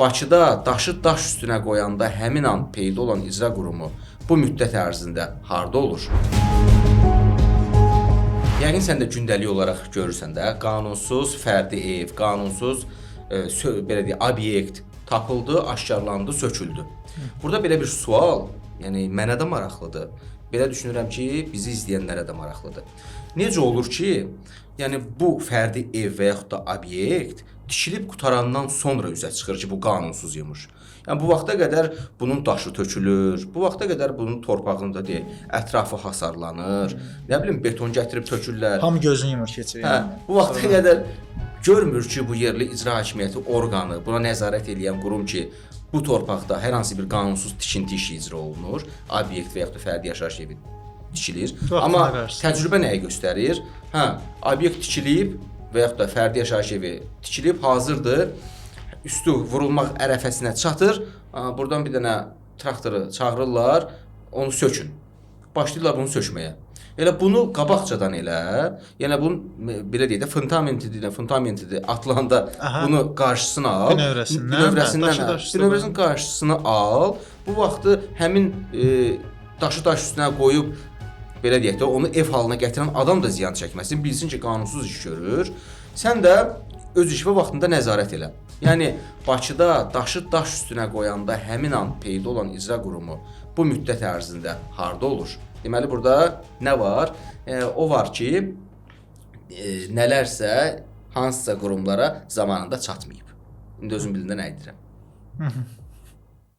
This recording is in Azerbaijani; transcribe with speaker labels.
Speaker 1: Bakıda daşı daş üstünə qoyanda həmin an peyda olan icra qurumu bu müddət ərzində harda olur? Yəqin sən də gündəlik olaraq görürsən də, qanunsuz fərdi ev, qanunsuz belə deyək, obyekt tapıldı, aşkarlandı, söküldü. Burada belə bir sual, yəni mənə də maraqlıdır. Belə düşünürəm ki, bizi izləyənlərə də maraqlıdır. Necə olur ki, yəni bu fərdi ev və yaxud da obyekt tikilib qutarandan sonra üzə çıxır ki, bu qanunsuz imiş. Yəni bu vaxta qədər bunun daşı tökülür, bu vaxta qədər bunun torpağında deyək, ətrafı hasarlanır, nə bilim beton gətirib tökürlər.
Speaker 2: Hamı gözünü yumur keçir.
Speaker 1: Bu vaxta qədər görmür ki, bu yerli icra hakimiyyəti orqanı, buna nəzarət edən qurum ki, bu torpaqda hər hansı bir qanunsuz tikinti işi icra olunur, obyekt və yaxud da fərdi yaşayış evi tikilir. Amma təcrübə nəyi göstərir? Obyekt tikilib və yaxud da fərdi yaşayış evi tikilib, hazırdır, üstü vurulmaq ərəfəsinə çatır, buradan bir dənə traktoru çağırırlar, onu sökün. Başlayırlar bunu sökməyə. Elə bunu qabaqcadan yəni bunu belə deyək də fundamentdir atlanda bunu qarşısına al. Bünövrəsinin qarşısını al. Bu vaxtı həmin daşı daş üstünə qoyub belə deyək də onu ev halına gətirən adam da ziyan çəkməsin, bilsin ki, qanunsuz iş görür. Sən də öz işinə vaxtında nəzarət elə. Yəni Bakıda daşı daş üstünə qoyanda həmin an peyda olan icra qurumu bu müddət ərzində harda olur? Deməli burada nə var? O var ki, nələrsə hansısa qurumlara zamanında çatmayıb. İndi özüm bilində nə edirəm.